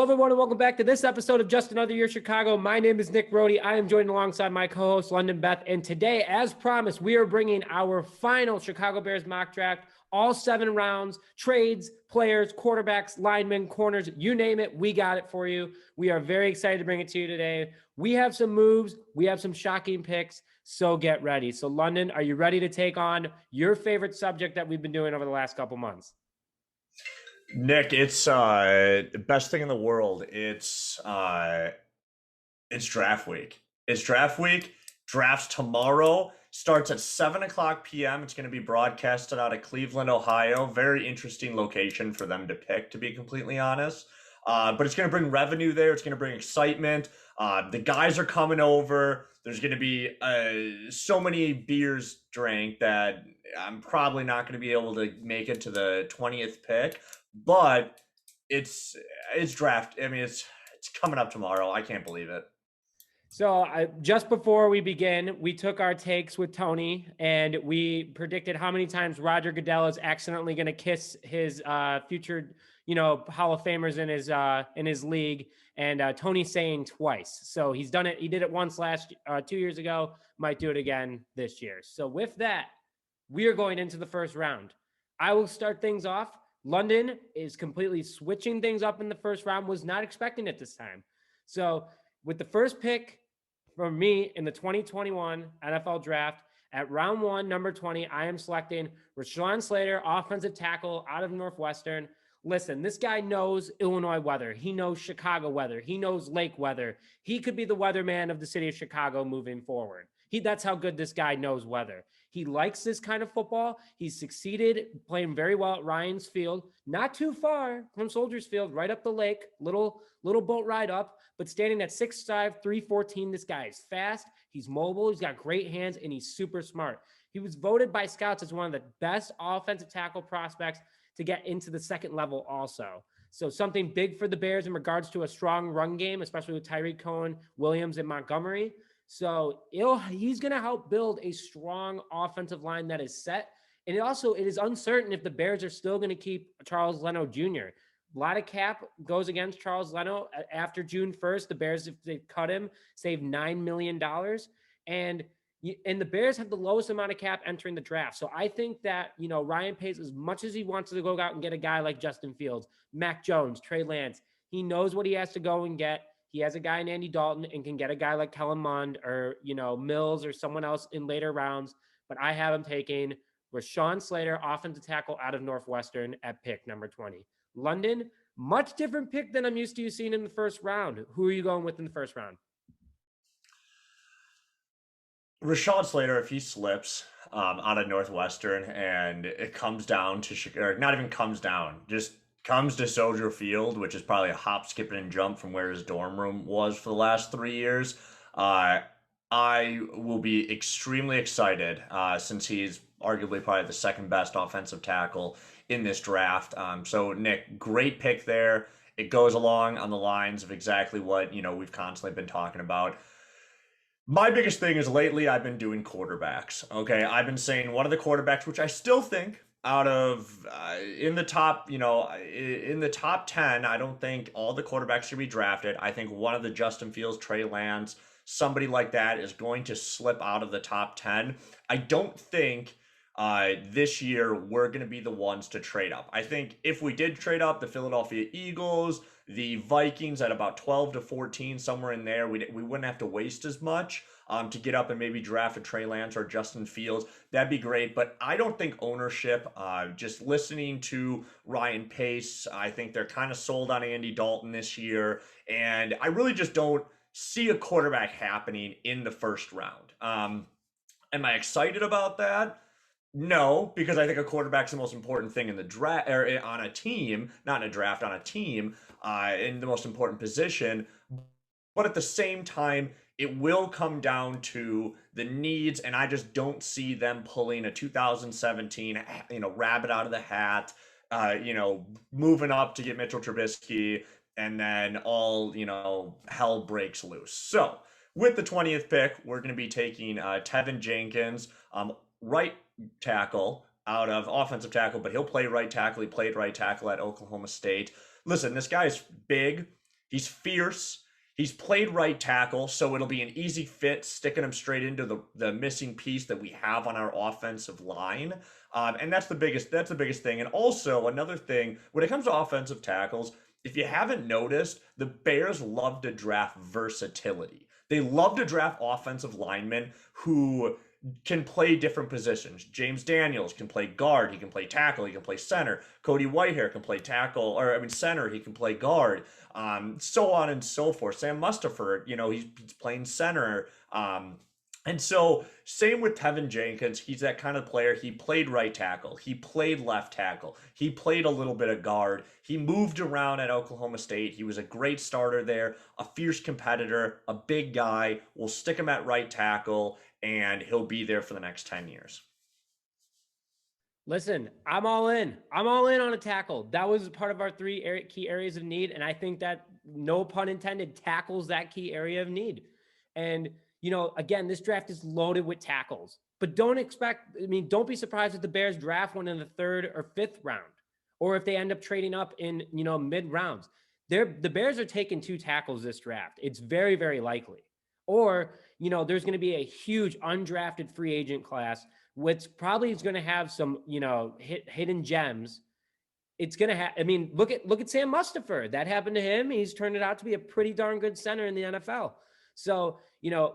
everyone, and welcome back to this episode of Just Another Year Chicago. My name is Nic Roti. I am joined alongside my co-host, London Beth. And today, as promised, we are bringing our final Chicago Bears mock draft. All 7 rounds, trades, players, quarterbacks, linemen, corners, you name it, we got it for you. We are very excited to bring it to you today. We have some moves. We have some shocking picks. So get ready. So, London, are you ready to take on your favorite subject that we've been doing over the last couple months? Nick, it's the best thing in the world. It's draft week. It's draft week. Drafts tomorrow. Starts at 7:00 p.m. It's going to be broadcasted out of Cleveland, Ohio. Very interesting location for them to pick, to be completely honest. But it's going to bring revenue there. It's going to bring excitement. The guys are coming over. There's going to be so many beers drank that I'm probably not going to be able to make it to the 20th pick. But it's draft. I mean, it's coming up tomorrow. I can't believe it. So just before we begin, we took our takes with Tony and we predicted how many times Roger Goodell is accidentally going to kiss his future, Hall of Famers in his league. And Tony's saying twice. So he's done it. He did it once 2 years ago. Might do it again this year. So with that, we are going into the first round. I will start things off. London is completely switching things up in the first round. Was not expecting it this time. So with the first pick from me in the 2021 NFL draft at round 1, number 20, I am selecting Rashawn Slater, offensive tackle out of Northwestern. Listen, this guy knows Illinois weather. He knows Chicago weather. He knows lake weather. He could be the weatherman of the city of Chicago moving forward. That's how good this guy knows weather. He likes this kind of football. He's succeeded playing very well at Ryan's Field, not too far from Soldiers Field, right up the lake, little boat ride up, but standing at 6'5", 314. This guy is fast. He's mobile. He's got great hands, and he's super smart. He was voted by scouts as one of the best offensive tackle prospects to get into the second level also. So something big for the Bears in regards to a strong run game, especially with Tyreek Cohen, Williams, and Montgomery. So he's going to help build a strong offensive line that is set. And it is uncertain if the Bears are still going to keep Charles Leno Jr. A lot of cap goes against Charles Leno after June 1st. The Bears, if they cut him, save $9 million. And the Bears have the lowest amount of cap entering the draft. So I think that, Ryan Pace, as much as he wants to go out and get a guy like Justin Fields, Mac Jones, Trey Lance, he knows what he has to go and get. He has a guy in Andy Dalton and can get a guy like Kellen Mond or, Mills or someone else in later rounds. But I have him taking Rashawn Slater, offensive tackle out of Northwestern at pick number 20. London, much different pick than I'm used to you seeing in the first round. Who are you going with in the first round? Rashawn Slater, if he slips out of Northwestern and it comes down to, or not even comes down, just comes to Soldier Field, which is probably a hop, skip, and jump from where his dorm room was for the last 3 years, I will be extremely excited since he's arguably probably the second best offensive tackle in this draft. So, Nick, great pick there. It goes along on the lines of exactly what, we've constantly been talking about. My biggest thing is lately I've been doing quarterbacks. Okay, I've been saying one of the quarterbacks, which I still think out of in the top 10, I don't think all the quarterbacks should be drafted. I think one of the Justin Fields, Trey Lance, somebody like that is going to slip out of the top 10. I don't think this year we're going to be the ones to trade up. I think if we did trade up, the Philadelphia Eagles, the Vikings at about 12 to 14, somewhere in there, we wouldn't have to waste as much to get up and maybe draft a Trey Lance or Justin Fields. That'd be great. But I don't think ownership, just listening to Ryan Pace, I think they're kind of sold on Andy Dalton this year. And I really just don't see a quarterback happening in the first round. Am I excited about that? No, because I think a quarterback's the most important thing in the draft, or on a team, not in a draft, on a team, in the most important position. But at the same time, it will come down to the needs, and I just don't see them pulling a 2017, rabbit out of the hat, moving up to get Mitchell Trubisky, and then all, hell breaks loose. So with the 20th pick, we're going to be taking Teven Jenkins, right tackle out of offensive tackle, but he'll play right tackle. He played right tackle at Oklahoma State. Listen, this guy is big. He's fierce. He's played right tackle, so it'll be an easy fit, sticking him straight into the missing piece that we have on our offensive line. And that's the biggest thing. And also another thing, when it comes to offensive tackles, if you haven't noticed, the Bears love to draft versatility. They love to draft offensive linemen who can play different positions. James Daniels can play guard, he can play tackle, he can play center. Cody Whitehair can play tackle, or I mean center, he can play guard. So on and so forth. Sam Mustipher, he's playing center. And so, same with Teven Jenkins. He's that kind of player. He played right tackle. He played left tackle. He played a little bit of guard. He moved around at Oklahoma State. He was a great starter there, a fierce competitor, a big guy. We'll stick him at right tackle, and he'll be there for the next 10 years. Listen, I'm all in. I'm all in on a tackle. That was part of our three key areas of need. And I think that, no pun intended, tackles that key area of need. And, again, this draft is loaded with tackles. But don't be surprised if the Bears draft one in the 3rd or 5th round, or if they end up trading up in, mid rounds. The Bears are taking 2 tackles this draft. It's very, very likely. Or, there's going to be a huge undrafted free agent class, which probably is going to have some, hidden gems. It's going to have, look at Sam Mustipher. That happened to him. He's turned it out to be a pretty darn good center in the NFL. So,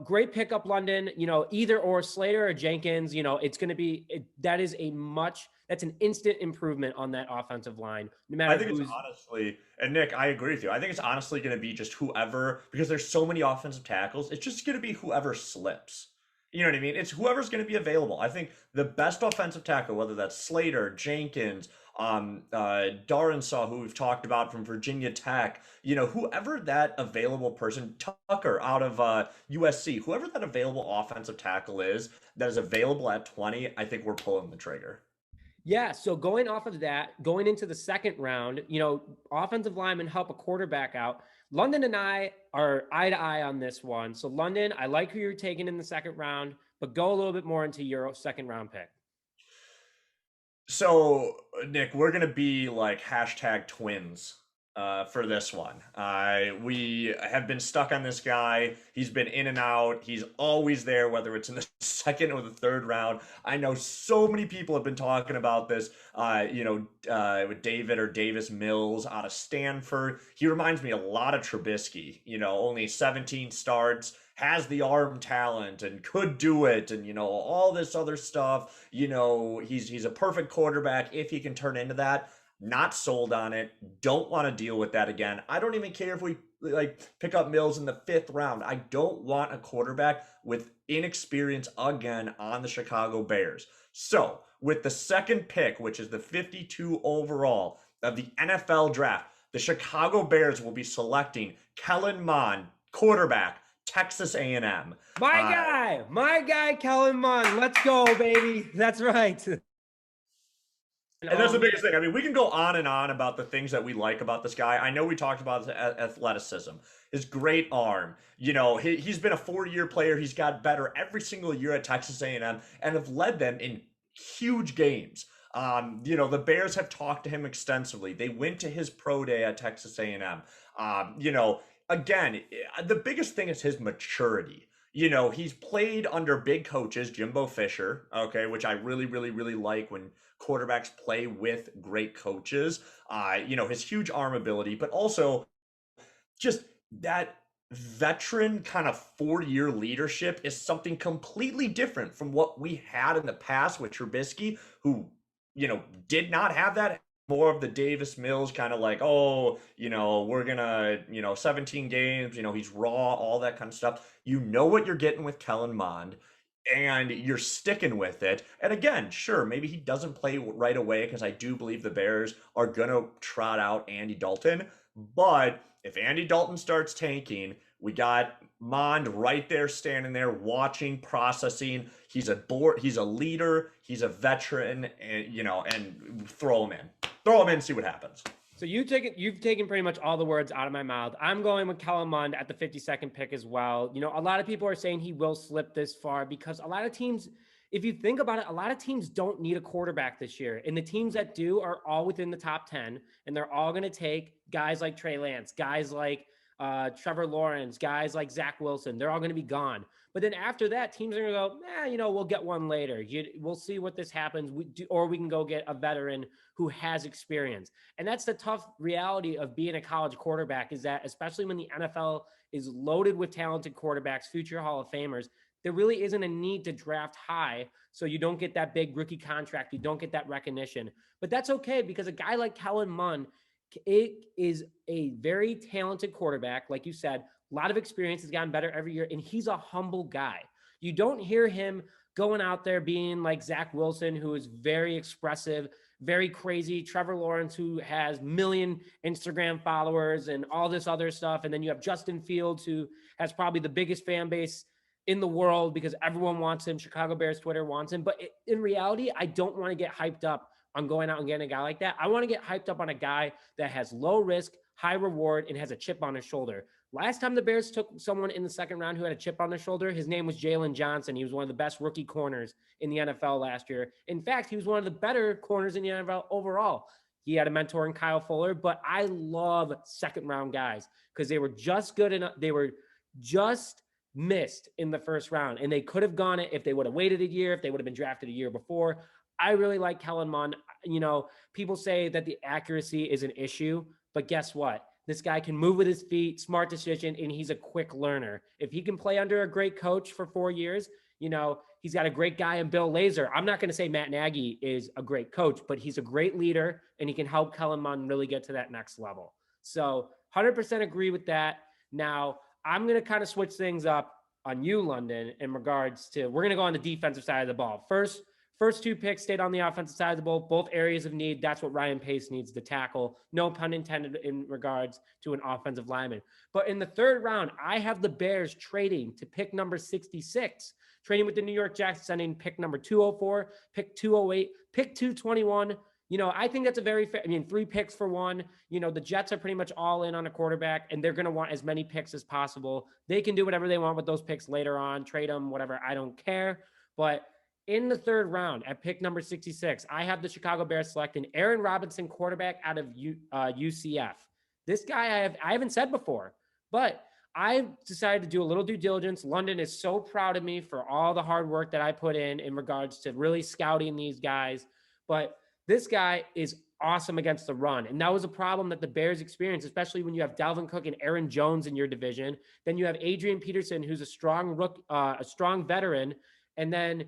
great pickup, London, either or Slater or Jenkins, it's going to be, that's an instant improvement on that offensive line. No matter I think it's honestly, and Nick, I agree with you. I think it's honestly going to be just whoever, because there's so many offensive tackles, it's just going to be whoever slips. You know what I mean? It's whoever's going to be available. I think the best offensive tackle, whether that's Slater, Jenkins, Darrensaw, who we've talked about from Virginia Tech, whoever that available person, Tucker out of USC, whoever that available offensive tackle is that is available at 20, I think we're pulling the trigger. Yeah, so going off of that, going into the 2nd round, offensive linemen help a quarterback out. London and I are eye to eye on this one. So London, I like who you're taking in the 2nd round, but go a little bit more into your 2nd round pick. So, Nick, we're going to be like #twins for this one. We have been stuck on this guy. He's been in and out. He's always there, whether it's in the 2nd or the 3rd round. I know so many people have been talking about this, with David or Davis Mills out of Stanford. He reminds me a lot of Trubisky, only 17 starts, has the arm talent and could do it, and all this other stuff. He's a perfect quarterback if he can turn into that. Not sold on it. Don't want to deal with that again. I don't even care if we pick up Mills in the 5th round. I don't want a quarterback with inexperience again on the Chicago Bears. So with the 2nd pick, which is the 52 overall of the NFL draft, the Chicago Bears will be selecting Kellen Mond, quarterback, Texas A&M. My guy, Kellen Mond. Let's go, baby. That's right. And that's the biggest thing. We can go on and on about the things that we like about this guy. I know we talked about his athleticism, his great arm. He's been a 4-year player. He's got better every single year at Texas A&M and have led them in huge games. The Bears have talked to him extensively. They went to his pro day at Texas A&M. Again, the biggest thing is his maturity. He's played under big coaches, Jimbo Fisher, okay, which I really, really, really like when quarterbacks play with great coaches. His huge arm ability, but also just that veteran kind of 4-year leadership is something completely different from what we had in the past with Trubisky, who, did not have that. More of the Davis Mills kind of like, we're gonna, 17 games, he's raw, all that kind of stuff. You know what you're getting with Kellen Mond, and you're sticking with it. And again, sure, maybe he doesn't play right away, because I do believe the Bears are gonna trot out Andy Dalton. But if Andy Dalton starts tanking, we got Mond right there, standing there, watching, processing. He's a leader, he's a veteran, and and throw him in, see what happens. So you've taken pretty much all the words out of my mouth. I'm going with Kellen Mond at the 52nd pick as well. A lot of people are saying he will slip this far because a lot of teams, if you think about it, a lot of teams don't need a quarterback this year. And the teams that do are all within the top 10, and they're all going to take guys like Trey Lance, guys like Trevor Lawrence, guys like Zach Wilson, they're all going to be gone. But then after that, teams are going to go, we'll get one later. We'll see what this happens. Or we can go get a veteran who has experience. And that's the tough reality of being a college quarterback, is that especially when the NFL is loaded with talented quarterbacks, future Hall of Famers, there really isn't a need to draft high so you don't get that big rookie contract. You don't get that recognition. But that's okay, because a guy like Kellen Mond, it is a very talented quarterback. Like you said, a lot of experience, has gotten better every year, and he's a humble guy. You don't hear him going out there being like Zach Wilson, who is very expressive, very crazy. Trevor Lawrence, who has million Instagram followers and all this other stuff. And then you have Justin Fields, who has probably the biggest fan base in the world because everyone wants him. Chicago Bears Twitter wants him. But in reality, I don't want to get hyped up on going out and getting a guy like that. I want to get hyped up on a guy that has low risk, high reward, and has a chip on his shoulder. Last time the Bears took someone in the second round who had a chip on their shoulder, his name was Jalen Johnson. He was one of the best rookie corners in the NFL last year. In fact, he was one of the better corners in the NFL overall. He had a mentor in Kyle Fuller, but I love second round guys because they were just good enough. They were just missed in the first round, and they could have gone it if they would have waited a year, if they would have been drafted a year before. I really like Kellen Mond. People say that the accuracy is an issue, but guess what? This guy can move with his feet, smart decision, and he's a quick learner. If he can play under a great coach for 4 years, he's got a great guy in Bill Lazor. I'm not going to say Matt Nagy is a great coach, but he's a great leader, and he can help Kellen Mond really get to that next level. So 100% agree with that. Now, I'm going to kind of switch things up on you, London, in regards to, we're going to go on the defensive side of the ball. First two picks stayed on the offensive side of the ball, both areas of need. That's what Ryan Pace needs to tackle. No pun intended in regards to an offensive lineman. But in the third round, I have the Bears trading to pick number 66, trading with the New York Jets, sending pick number 204, pick 208, pick 221. I think that's a very fair, 3 picks for one. The Jets are pretty much all in on a quarterback, and they're going to want as many picks as possible. They can do whatever they want with those picks later on, trade them, whatever. I don't care. But in the third round, at pick number 66, I have the Chicago Bears selecting Aaron Robinson, quarterback out of UCF. This guy I haven't said before, but I decided to do a little due diligence. London is so proud of me for all the hard work that I put in regards to really scouting these guys. But this guy is awesome against the run. And that was a problem that the Bears experienced, especially when you have Dalvin Cook and Aaron Jones in your division. Then you have Adrian Peterson, who's a strong veteran. And then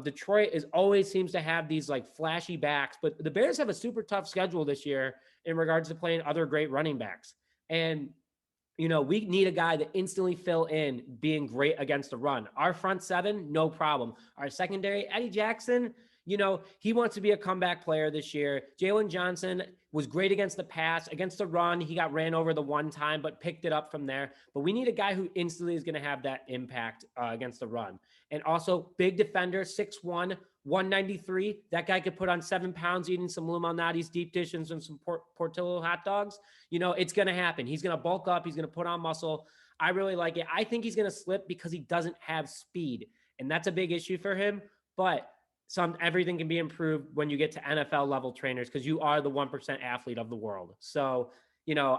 Detroit always seems to have these like flashy backs, but the Bears have a super tough schedule this year in regards to playing other great running backs. And, we need a guy to instantly fill in being great against the run. Our front seven, no problem. Our secondary, Eddie Jackson, he wants to be a comeback player this year. Jalen Johnson was great against the pass. Against the run, he got ran over the one time, but picked it up from there. But we need a guy who instantly is going to have that impact against the run. And also, big defender, 6'1", 193. That guy could put on 7 pounds eating some Lou Malnati's deep dish and some Portillo hot dogs. It's going to happen. He's going to bulk up. He's going to put on muscle. I really like it. I think he's going to slip because he doesn't have speed. And that's a big issue for him. But everything can be improved when you get to NFL level trainers because you are the 1% athlete of the world. So,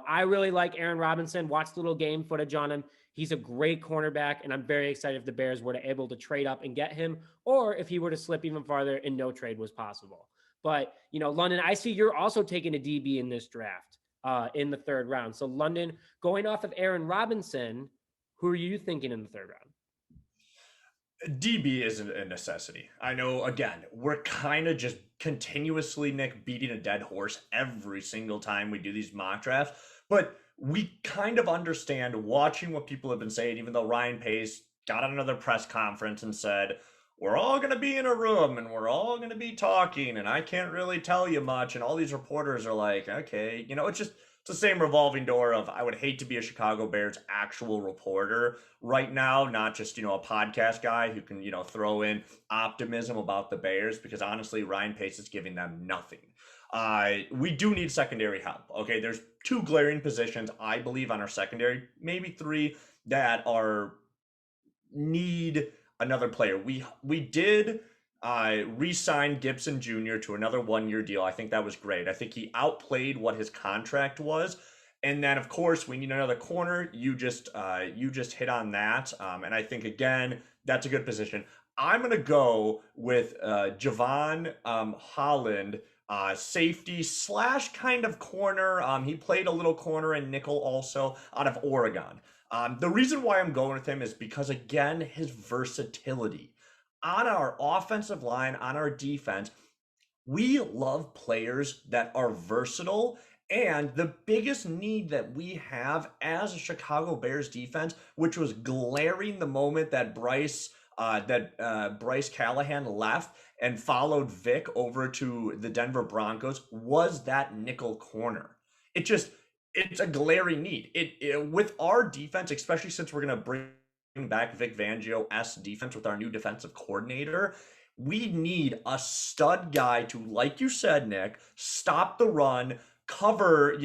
I really like Aaron Robinson. Watched little game footage on him. He's a great cornerback, and I'm very excited if the Bears were able to trade up and get him, or if he were to slip even farther and no trade was possible. But, London, I see you're also taking a DB in this draft in the third round. So, London, going off of Aaron Robinson, who are you thinking in the third round? DB isn't a necessity. I know, again, we're kind of just continuously, Nick, beating a dead horse every single time we do these mock drafts. But we kind of understand watching what people have been saying, even though Ryan Pace got on another press conference and said, we're all going to be in a room and we're all going to be talking and I can't really tell you much. And all these reporters are like, okay, it's the same revolving door of I would hate to be a Chicago Bears actual reporter right now, not just, a podcast guy who can, throw in optimism about the Bears, because honestly, Ryan Pace is giving them nothing. We do need secondary help. Okay, there's 2 glaring positions, I believe, on our secondary, maybe 3, that need another player. We did re-sign Gibson Jr. to another 1-year deal. I think that was great. I think he outplayed what his contract was. And then, of course, we need another corner. You just hit on that, and I think again that's a good position. I'm gonna go with Jevon Holland, safety slash kind of corner. He played a little corner and nickel also out of Oregon. The reason why I'm going with him is because again his versatility on our offensive line, on our defense. We love players that are versatile. And the biggest need that we have as a Chicago Bears defense, which was glaring the moment that Bryce Callahan left and followed Vic over to the Denver Broncos, was that nickel corner. It's a glaring need. It with our defense, especially since we're gonna bring back Vic Fangio-esque defense with our new defensive coordinator. We need a stud guy to, like you said, Nick, stop the run, cover,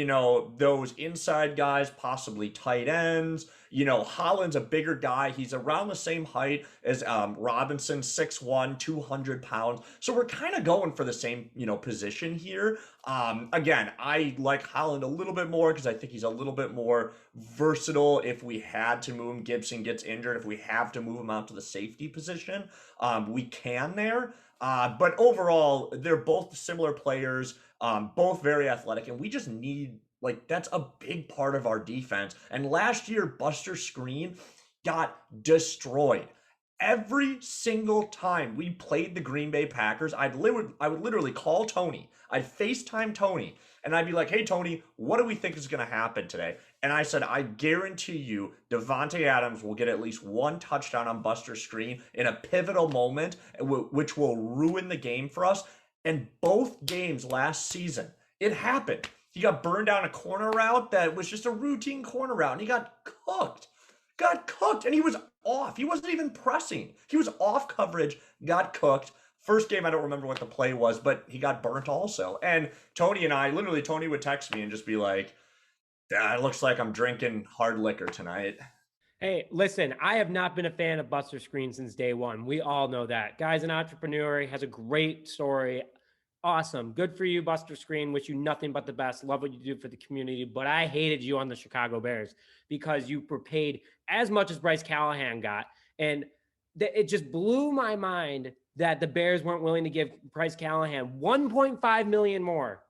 those inside guys, possibly tight ends. Holland's a bigger guy. He's around the same height as Robinson, 6'1", 200 pounds. So we're kind of going for the same, position here. Again, I like Holland a little bit more because I think he's a little bit more versatile if we had to move him. Gibson gets injured. If we have to move him out to the safety position, we can there. But overall, they're both similar players, both very athletic, and we just need, that's a big part of our defense. And last year, Buster Screen got destroyed. Every single time we played the Green Bay Packers, I would literally call Tony. I'd FaceTime Tony, and I'd be like, hey, Tony, what do we think is going to happen today? And I said, I guarantee you Davante Adams will get at least one touchdown on Buster Screen in a pivotal moment, which will ruin the game for us. And both games last season, it happened. He got burned down a corner route that was just a routine corner route, and he got cooked. And he was off. He wasn't even pressing. He was off coverage, got cooked. First game, I don't remember what the play was, but he got burnt also. And Tony and I, literally, Tony would text me and just be like, it looks like I'm drinking hard liquor tonight. Hey, listen, I have not been a fan of Buster Screen since day one. We all know that. Guy's an entrepreneur. He has a great story. Awesome. Good for you, Buster Screen. Wish you nothing but the best. Love what you do for the community. But I hated you on the Chicago Bears because you were paid as much as Bryce Callahan got. And it just blew my mind that the Bears weren't willing to give Bryce Callahan $1.5 million more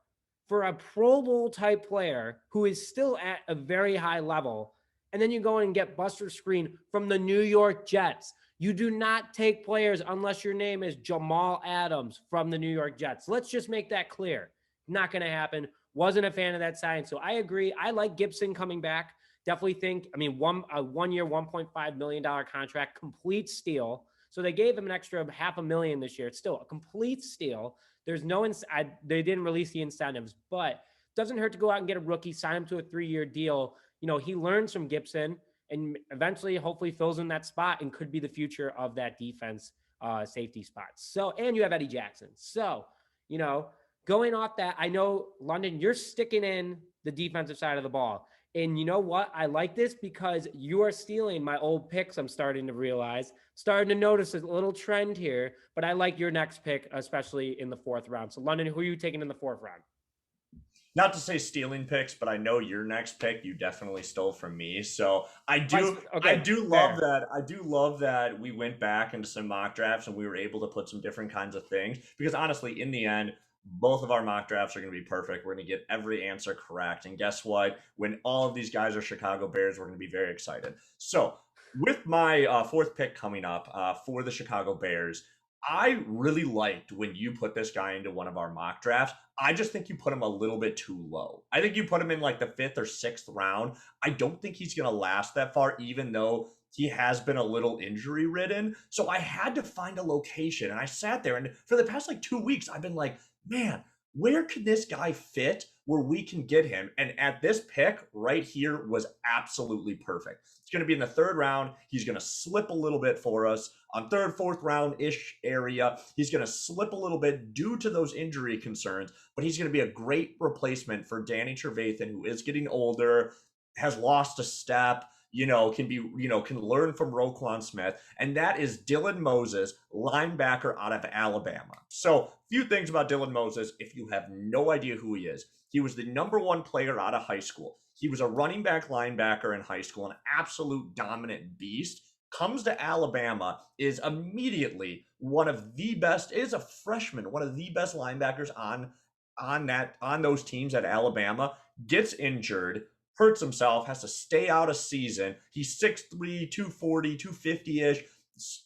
for a Pro Bowl type player who is still at a very high level. And then you go and get Buster Screen from the New York Jets. You do not take players unless your name is Jamal Adams from the New York Jets. Let's just make that clear. Not going to happen. Wasn't a fan of that sign. So I agree. I like Gibson coming back. Definitely think, a 1 year, $1.5 million contract, complete steal. So they gave him an extra $500,000 this year. It's still a complete steal. There's no, they didn't release the incentives, but doesn't hurt to go out and get a rookie, sign him to a 3-year deal. He learns from Gibson and eventually hopefully fills in that spot and could be the future of that defense safety spot. So, and you have Eddie Jackson. So, going off that, I know, London, you're sticking in the defensive side of the ball. And you know what? I like this because you are stealing my old picks. I'm starting to realize, starting to notice a little trend here, but I like your next pick, especially in the 4th round. So London, who are you taking in the 4th round? Not to say stealing picks, but I know your next pick you definitely stole from me. So I do love that. I do love that we went back into some mock drafts and we were able to put some different kinds of things. Because honestly, in the end, both of our mock drafts are going to be perfect. We're going to get every answer correct. And guess what? When all of these guys are Chicago Bears, we're going to be very excited. So with my 4th pick coming up for the Chicago Bears, I really liked when you put this guy into one of our mock drafts. I just think you put him a little bit too low. I think you put him in like the 5th or 6th round. I don't think he's going to last that far, even though he has been a little injury ridden. So I had to find a location, and I sat there, and for the past 2 weeks, I've been like, man, where could this guy fit where we can get him? And at this pick right here was absolutely perfect. It's going to be in the 3rd round. He's going to slip a little bit for us on 3rd, 4th round-ish area. He's going to slip a little bit due to those injury concerns, but he's going to be a great replacement for Danny Trevathan, who is getting older, has lost a step, can learn from Roquan Smith, and that is Dylan Moses, linebacker out of Alabama. So, few things about Dylan Moses if you have no idea who he is. He was the number one player out of high school. He was a running back linebacker in high school, an absolute dominant beast. Comes to Alabama, is immediately one of the best, is a freshman, one of the best linebackers on those teams at Alabama, gets injured, hurts himself, has to stay out a season. He's 6'3", 240, 250-ish,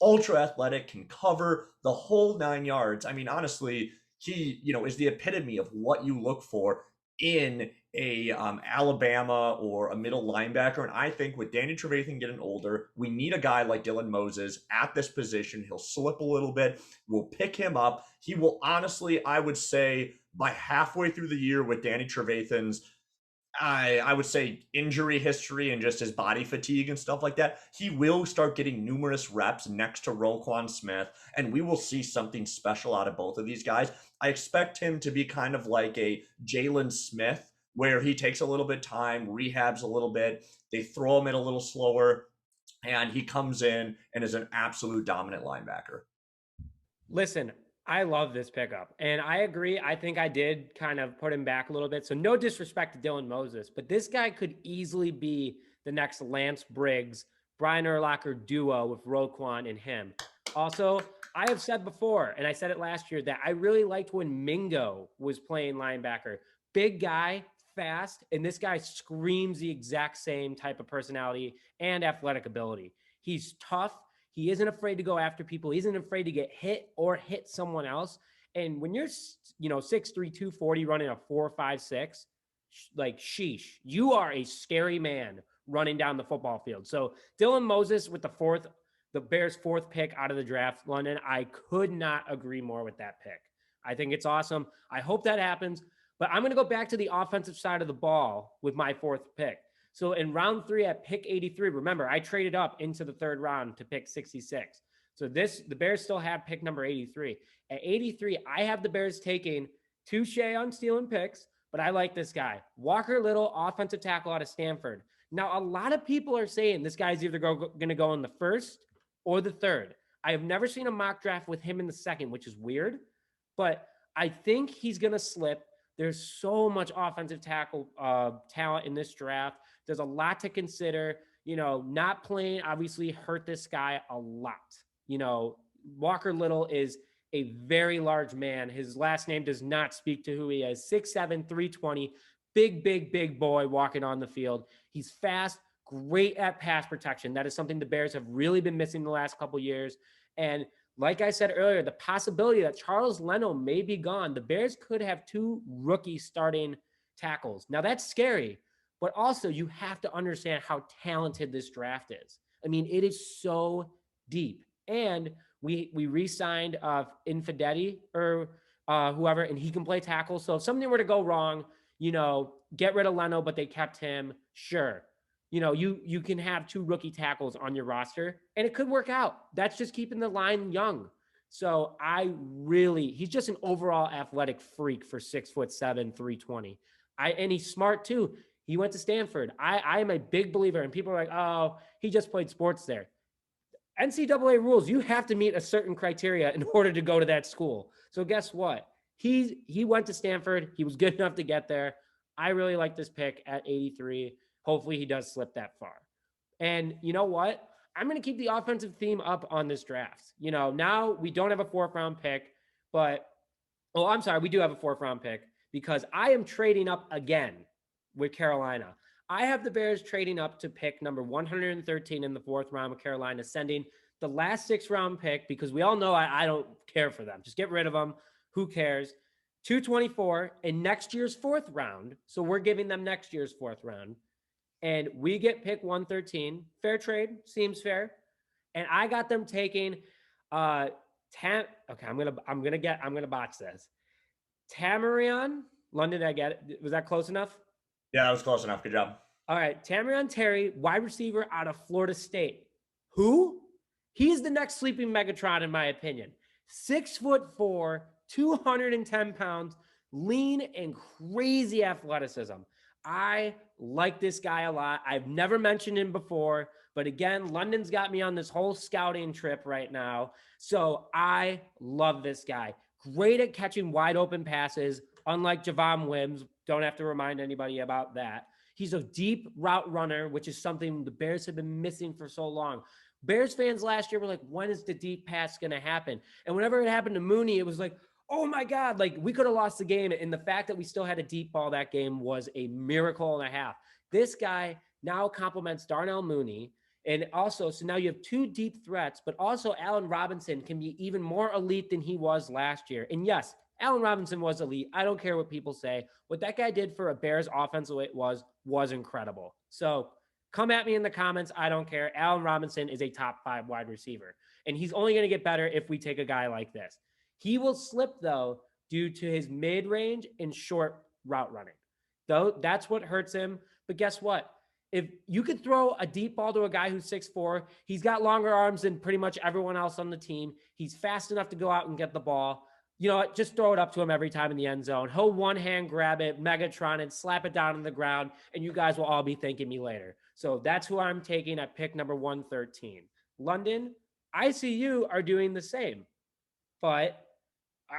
ultra athletic, can cover the whole 9 yards. I mean, honestly, he, is the epitome of what you look for in a Alabama or a middle linebacker. And I think with Danny Trevathan getting older, we need a guy like Dylan Moses at this position. He'll slip a little bit. We'll pick him up. He will honestly, I would say, by halfway through the year with Danny Trevathan's I would say injury history and just his body fatigue and stuff like that, he will start getting numerous reps next to Roquan Smith, and we will see something special out of both of these guys. I expect him to be kind of like a Jalen Smith, where he takes a little bit of time, rehabs a little bit, they throw him in a little slower, and he comes in and is an absolute dominant linebacker. Listen, I love this pickup, and I agree. I think I did kind of put him back a little bit. So no disrespect to Dylan Moses, but this guy could easily be the next Lance Briggs, Brian Urlacher duo with Roquan and him. Also, I have said before, and I said it last year, that I really liked when Mingo was playing linebacker. Big guy, fast, and this guy screams the exact same type of personality and athletic ability. He's tough. He isn't afraid to go after people. He isn't afraid to get hit or hit someone else. And when you're, 6'3", 240 running a 4.56, like sheesh, you are a scary man running down the football field. So Dylan Moses with the Bears' fourth pick out of the draft, London, I could not agree more with that pick. I think it's awesome. I hope that happens. But I'm going to go back to the offensive side of the ball with my fourth pick. So in round 3 at pick 83, remember, I traded up into the 3rd round to pick 66. So the Bears still have pick number 83. At 83, I have the Bears taking touche on stealing picks, but I like this guy. Walker Little, offensive tackle out of Stanford. Now, a lot of people are saying this guy's either going to go in the 1st or the 3rd. I have never seen a mock draft with him in the 2nd, which is weird, but I think he's going to slip. There's so much offensive tackle talent in this draft. There's a lot to consider. Not playing obviously hurt this guy a lot. Walker Little is a very large man. His last name does not speak to who he is. 6'7", 320, big boy walking on the field. He's fast, great at pass protection. That is something the Bears have really been missing the last couple of years. And like I said earlier, the possibility that Charles Leno may be gone, the Bears could have 2 rookie starting tackles. Now that's scary, but also you have to understand how talented this draft is. I mean, it is so deep. And we re-signed Infidetti or whoever, and he can play tackle. So if something were to go wrong, get rid of Leno, but they kept him, sure. You can have 2 rookie tackles on your roster, and it could work out. That's just keeping the line young. So he's just an overall athletic freak for 6'7", 320. And he's smart too. He went to Stanford. I am a big believer, and people are like, oh, he just played sports there. NCAA rules, you have to meet a certain criteria in order to go to that school. So guess what? He went to Stanford. He was good enough to get there. I really like this pick at 83. Hopefully he does slip that far. And you know what? I'm going to keep the offensive theme up on this draft. Now we don't have a 4th round pick, but, I'm sorry, we do have a 4th round pick because I am trading up again with Carolina. I have the Bears trading up to pick number 113 in the 4th round with Carolina, sending the last 6th round pick because we all know I don't care for them. Just get rid of them. Who cares? 224 in next year's 4th round. So we're giving them next year's 4th round. And we get pick 113. Fair trade, seems fair. And I got them taking okay, I'm gonna botch this. Tamorrion, London, did I get it? Was that close enough? Yeah, that was close enough. Good job. All right, Tamorrion Terry, wide receiver out of Florida State. Who? He's the next sleeping Megatron, in my opinion. 6'4", 210 pounds, lean and crazy athleticism. I like this guy a lot. I've never mentioned him before, but again, London's got me on this whole scouting trip right now. So I love this guy. Great at catching wide open passes, unlike Jevon Wims. Don't have to remind anybody about that. He's a deep route runner, which is something the Bears have been missing for so long. Bears fans last year were like, when is the deep pass going to happen? And whenever it happened to Mooney, it was like, oh my God, like we could have lost the game. And the fact that we still had a deep ball that game was a miracle and a half. This guy now complements Darnell Mooney. And also, so now you have two deep threats, but also Allen Robinson can be even more elite than he was last year. And yes, Allen Robinson was elite. I don't care what people say. What that guy did for a Bears offense was incredible. So come at me in the comments. I don't care. Allen Robinson is a top 5 wide receiver. And he's only going to get better if we take a guy like this. He will slip, though, due to his mid-range and short route running. Though that's what hurts him. But guess what? If you could throw a deep ball to a guy who's 6'4", he's got longer arms than pretty much everyone else on the team. He's fast enough to go out and get the ball. You know what? Just throw it up to him every time in the end zone. He'll one-hand grab it, Megatron it, slap it down on the ground, and you guys will all be thanking me later. So that's who I'm taking at pick number 113. London, I see you are doing the same. But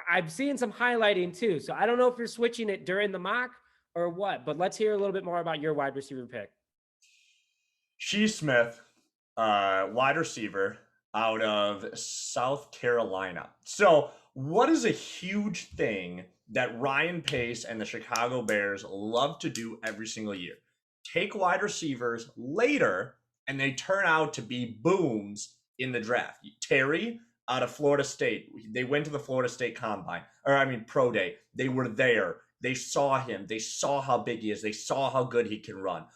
I'm seeing some highlighting too. So I don't know if you're switching it during the mock or what, but let's hear a little bit more about your wide receiver pick. Shi Smith, wide receiver out of South Carolina. So what is a huge thing that Ryan Pace and the Chicago Bears love to do every single year? Take wide receivers later, and they turn out to be booms in the draft. Kary out of Florida State. They went to the Florida State Combine, Pro Day. They were there. They saw him. They saw how big he is. They saw how good he can run.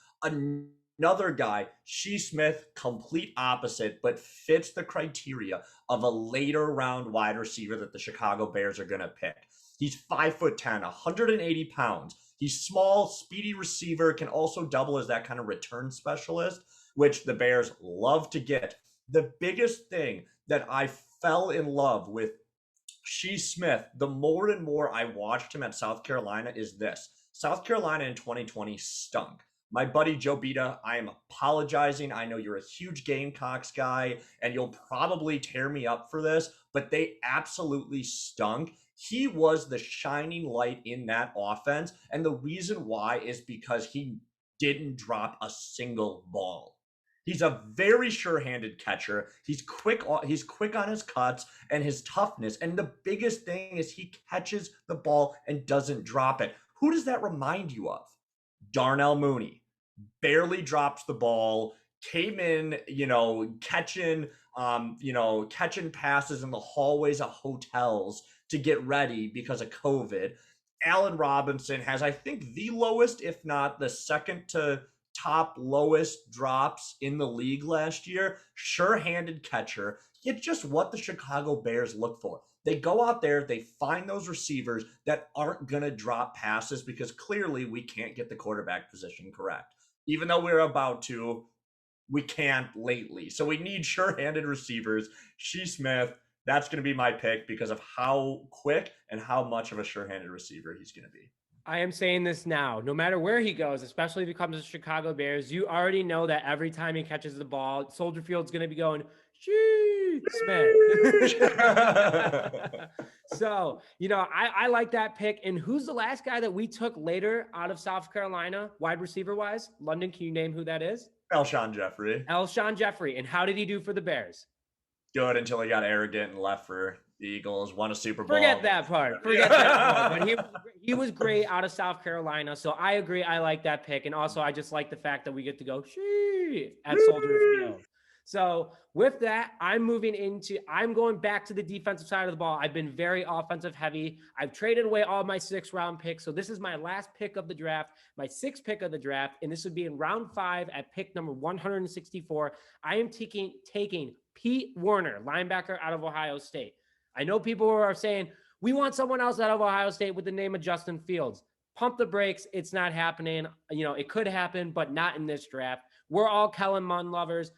Another guy, Shi Smith, complete opposite, but fits the criteria of a later round wide receiver that the Chicago Bears are going to pick. He's 5'10", 180 pounds. He's small, speedy receiver, can also double as that kind of return specialist, which the Bears love to get. The biggest thing that I fell in love with Shi Smith, the more and more I watched him at South Carolina, is this. South Carolina in 2020 stunk. My buddy Joe Bita, I am apologizing. I know you're a huge Gamecocks guy, and you'll probably tear me up for this, but they absolutely stunk. He was the shining light in that offense, and the reason why is because he didn't drop a single ball. He's a very sure-handed catcher. He's quick on his cuts and his toughness. And the biggest thing is he catches the ball and doesn't drop it. Who does that remind you of? Darnell Mooney. Barely drops the ball, came in, catching passes in the hallways of hotels to get ready because of COVID. Allen Robinson has, I think, the lowest, if not the second to top lowest drops in the league last year. Sure-handed catcher. It's just what the Chicago Bears look for. They go out there, they find those receivers that aren't going to drop passes because clearly we can't get the quarterback position correct. Even though we're about to, we can't lately. So we need sure-handed receivers. Shi Smith, that's going to be my pick because of how quick and how much of a sure-handed receiver he's going to be. I am saying this now, no matter where he goes, especially if he comes to Chicago Bears, you already know that every time he catches the ball, Soldier Field's going to be going, Shi Smith. So, I like that pick. And who's the last guy that we took later out of South Carolina, wide receiver wise? London, can you name who that is? Alshon Jeffrey. Alshon Jeffrey. And how did he do for the Bears? Good until he got arrogant and left for the Eagles, won a Super Bowl. Forget that part. But he was great out of South Carolina. So I agree. I like that pick. And also, I just like the fact that we get to go at Soldier Field. So with that, I'm going back to the defensive side of the ball. I've been very offensive heavy. I've traded away all my 6th-round picks. So this is my last pick of the draft, my 6th pick of the draft. And this would be in round 5 at pick number 164. I am taking Pete Werner, linebacker out of Ohio State. I know people are saying, we want someone else out of Ohio State with the name of Justin Fields. Pump the brakes. It's not happening. It could happen, but not in this draft. We're all Kellen Mond lovers.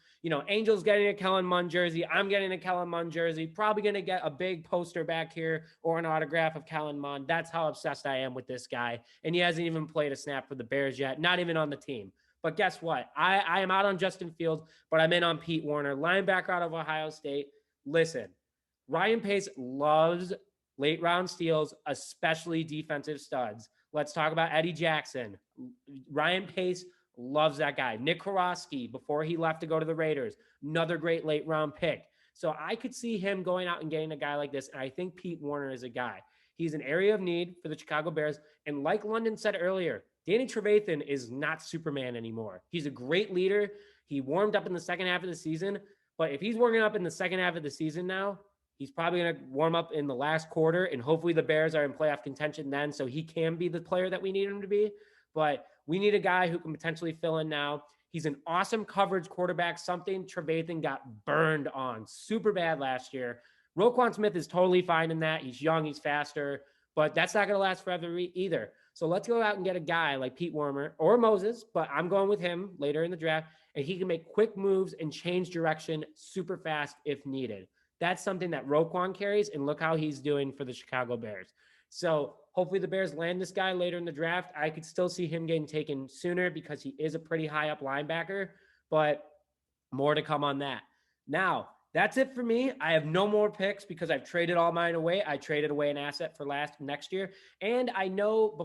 Angel's getting a Kellen Mond jersey. I'm getting a Kellen Mond jersey. Probably going to get a big poster back here or an autograph of Kellen Mond. That's how obsessed I am with this guy. And he hasn't even played a snap for the Bears yet, not even on the team. But guess what? I am out on Justin Fields, but I'm in on Pete Werner, linebacker out of Ohio State. Listen, Ryan Pace loves late round steals, especially defensive studs. Let's talk about Eddie Jackson. Ryan Pace loves that guy. Nic Roti, before he left to go to the Raiders, another great late round pick. So I could see him going out and getting a guy like this. And I think Pete Werner is a guy. He's an area of need for the Chicago Bears. And like London said earlier, Danny Trevathan is not Superman anymore. He's a great leader. He warmed up in the second half of the season. But if he's warming up in the second half of the season now, he's probably going to warm up in the last quarter. And hopefully the Bears are in playoff contention then, so he can be the player that we need him to be. But we need a guy who can potentially fill in now. He's an awesome coverage quarterback, something Trevathan got burned on super bad last year. Roquan Smith is totally fine in that. He's young, he's faster, but that's not going to last forever either. So let's go out and get a guy like Pete Werner or Moses, but I'm going with him later in the draft, and he can make quick moves and change direction super fast if needed. That's something that Roquan carries, and look how he's doing for the Chicago Bears. So hopefully the Bears land this guy later in the draft. I could still see him getting taken sooner because he is a pretty high up linebacker, but more to come on that. Now, that's it for me. I have no more picks because I've traded all mine away. I traded away an asset for next year. And I know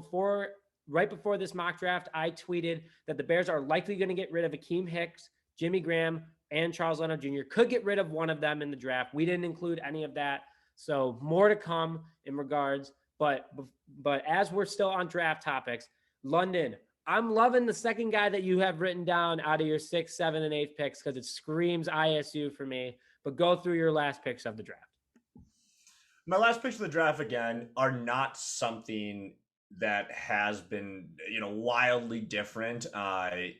right before this mock draft, I tweeted that the Bears are likely going to get rid of Akeem Hicks, Jimmy Graham, and Charles Leno Jr. Could get rid of one of them in the draft. We didn't include any of that. So more to come in regards. But as we're still on draft topics, London, I'm loving the second guy that you have written down out of your 6, 7, and 8 picks because it screams ISU for me. But go through your last picks of the draft. My last picks of the draft, again, are not something that has been, wildly different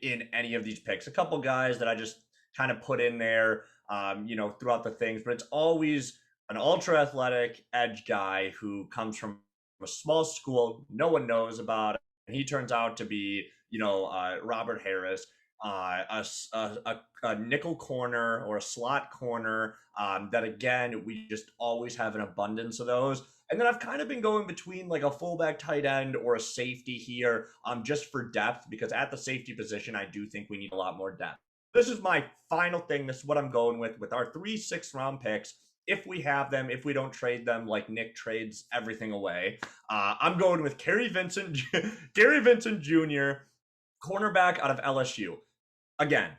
in any of these picks. A couple guys that I just kind of put in there, throughout the things, but it's always an ultra athletic edge guy who comes from a small school no one knows about, and he turns out to be, Robert Harris, a nickel corner or a slot corner that, again, we just always have an abundance of those. And then I've kind of been going between like a fullback tight end or a safety here just for depth, because at the safety position, I do think we need a lot more depth. This is my final thing. This is what I'm going with our 3 6th-round picks. If we have them, if we don't trade them, like Nick trades everything away, I'm going with Kary Vincent Jr., cornerback out of LSU. Again,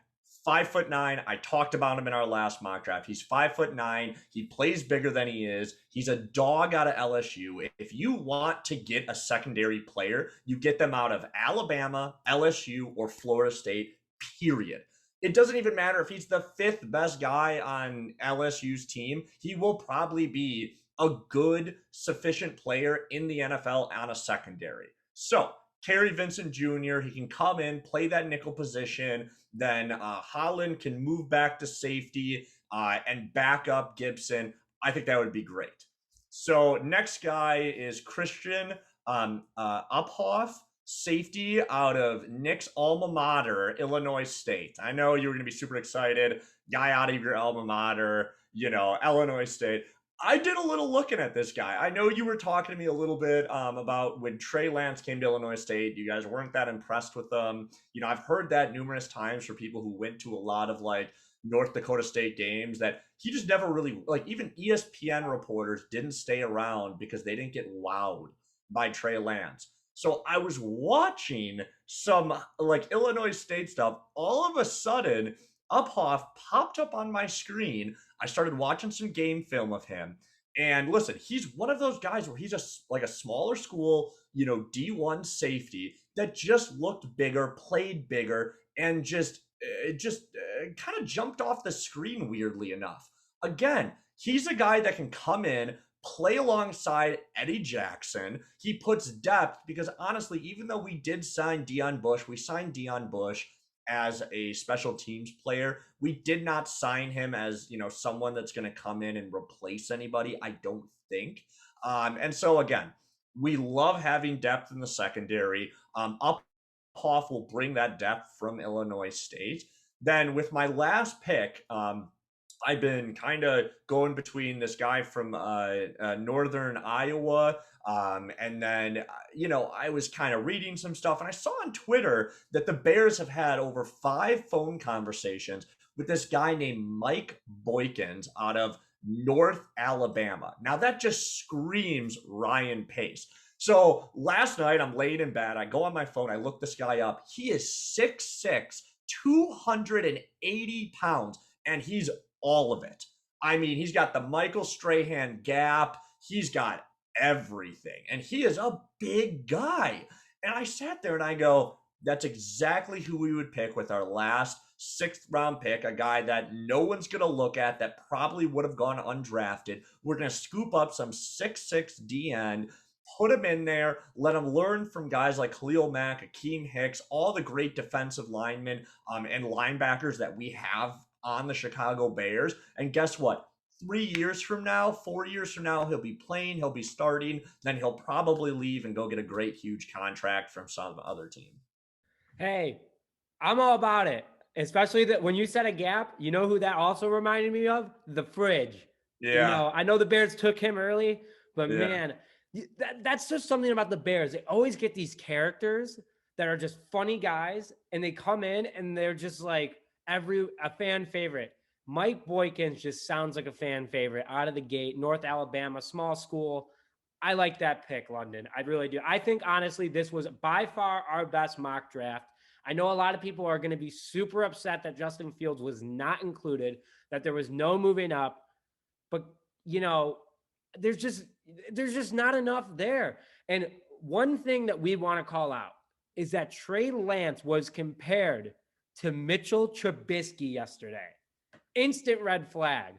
5'9". I talked about him in our last mock draft. He's 5'9". He plays bigger than he is. He's a dog out of LSU. If you want to get a secondary player, you get them out of Alabama, LSU, or Florida State, period. It doesn't even matter if he's the 5th best guy on LSU's team. He will probably be a good, sufficient player in the NFL on a secondary. So, Kary Vincent Jr., he can come in, play that nickel position. Then Holland can move back to safety and back up Gibson. I think that would be great. So, next guy is Christian Uphoff, safety out of Nick's alma mater, Illinois State. I know you were going to be super excited. Guy out of your alma mater, Illinois State. I did a little looking at this guy. I know you were talking to me a little bit about when Trey Lance came to Illinois State. You guys weren't that impressed with them. I've heard that numerous times for people who went to a lot of like North Dakota State games, that he just never really, like, even ESPN reporters didn't stay around because they didn't get wowed by Trey Lance. So I was watching some like Illinois State stuff. All of a sudden, Uphoff popped up on my screen. I started watching some game film of him. And listen, he's one of those guys where he's just like a smaller school, D1 safety that just looked bigger, played bigger, and just kind of jumped off the screen weirdly enough. Again, he's a guy that can come in, play alongside Eddie Jackson. He puts depth because, honestly, even though we did sign Deion Bush, we signed Deion Bush as a special teams player. We did not sign him as, someone that's going to come in and replace anybody, I don't think. And so, again, we love having depth in the secondary. Uphoff will bring that depth from Illinois State. Then with my last pick, I've been kind of going between this guy from northern Iowa. And then, I was kind of reading some stuff, and I saw on Twitter that the Bears have had over 5 phone conversations with this guy named Mike Boykins out of North Alabama. Now, that just screams Ryan Pace. So last night, I'm laying in bed. I go on my phone. I look this guy up. He is 6'6", 280 pounds, and he's all of it. I mean, he's got the Michael Strahan gap. He's got everything. And he is a big guy. And I sat there and I go, that's exactly who we would pick with our last 6th round pick, a guy that no one's going to look at, that probably would have gone undrafted. We're going to scoop up some 6'6" DN, put him in there, let him learn from guys like Khalil Mack, Akeem Hicks, all the great defensive linemen and linebackers that we have on the Chicago Bears. And guess what? 3 years from now, 4 years from now, he'll be playing, he'll be starting, then he'll probably leave and go get a great, huge contract from some other team. Hey, I'm all about it. Especially that when you said a gap, you know who that also reminded me of? The Fridge. Yeah. I know the Bears took him early, but man, that's just something about the Bears. They always get these characters that are just funny guys, and they come in and they're just like a fan favorite. Mike Boykins just sounds like a fan favorite out of the gate. North Alabama, small school. I like that pick, London. I really do. I think, honestly, this was by far our best mock draft. I know a lot of people are going to be super upset that Justin Fields was not included, that there was no moving up. But, there's just not enough there. And one thing that we want to call out is that Trey Lance was compared to Mitchell Trubisky yesterday. Instant red flag.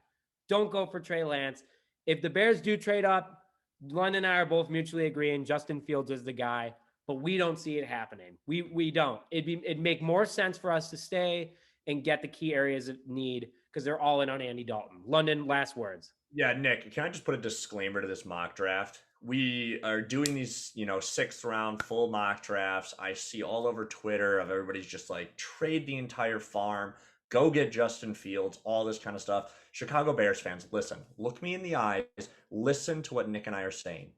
Don't go for Trey Lance. If the Bears do trade up, London and I are both mutually agreeing Justin Fields is the guy, but we don't see it happening. We don't. It'd make more sense for us to stay and get the key areas of need because they're all in on Andy Dalton. London, last words. Yeah, Nick, can I just put a disclaimer to this mock draft? We are doing these, 6th round full mock drafts. I see all over Twitter of everybody's just like, trade the entire farm, go get Justin Fields, all this kind of stuff. Chicago Bears fans, listen, look me in the eyes, listen to what Nick and I are saying.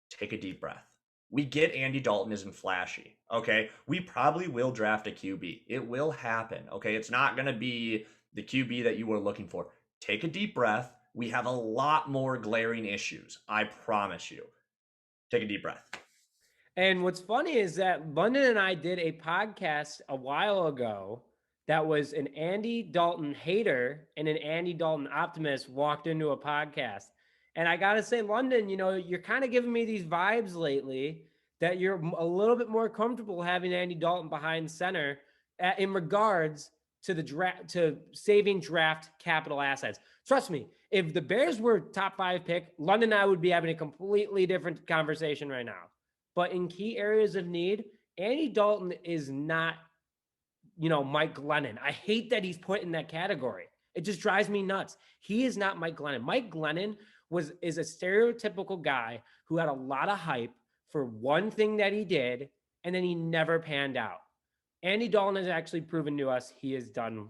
Take a deep breath. We get Andy Dalton isn't flashy, okay? We probably will draft a QB. It will happen, okay? It's not going to be the QB that you were looking for. Take a deep breath. We have a lot more glaring issues. I promise you. Take a deep breath. And what's funny is that London and I did a podcast a while ago that was an Andy Dalton hater and an Andy Dalton optimist walked into a podcast. And I got to say, London, you're kind of giving me these vibes lately that you're a little bit more comfortable having Andy Dalton behind center in regards to the draft, to saving draft capital assets. Trust me, if the Bears were top 5 pick, London and I would be having a completely different conversation right now. But in key areas of need, Andy Dalton is not, Mike Glennon. I hate that he's put in that category. It just drives me nuts. He is not Mike Glennon. Mike Glennon is a stereotypical guy who had a lot of hype for one thing that he did, and then he never panned out. Andy Dalton has actually proven to us he has done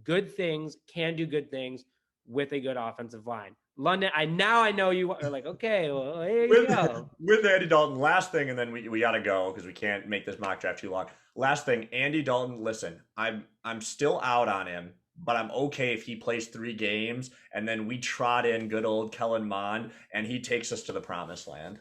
good things, can do good things with a good offensive line. London, I know you are like, okay, well, here you go. With Andy Dalton, last thing, and then we got to go because we can't make this mock draft too long. Last thing, Andy Dalton, listen, I'm still out on him, but I'm okay if he plays 3 games and then we trot in good old Kellen Mond and he takes us to the promised land.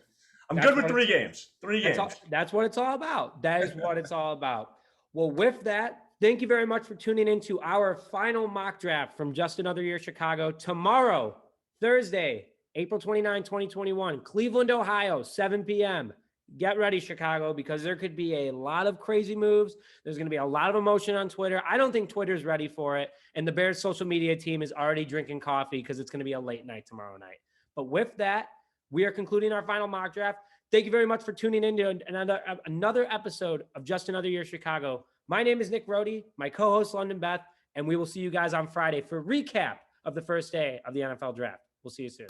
I'm good with 3 games. 3 games. That's what it's all about. That is what it's all about. Well, with that, thank you very much for tuning into our final mock draft from Just Another Year Chicago. Tomorrow, Thursday, April 29, 2021, Cleveland, Ohio, 7 p.m. Get ready, Chicago, because there could be a lot of crazy moves. There's going to be a lot of emotion on Twitter. I don't think Twitter's ready for it. And the Bears social media team is already drinking coffee because it's going to be a late night tomorrow night. But with that, we are concluding our final mock draft. Thank you very much for tuning in to another episode of Just Another Year Chicago. My name is Nic Roti, my co-host London Beth, and we will see you guys on Friday for a recap of the first day of the NFL draft. We'll see you soon.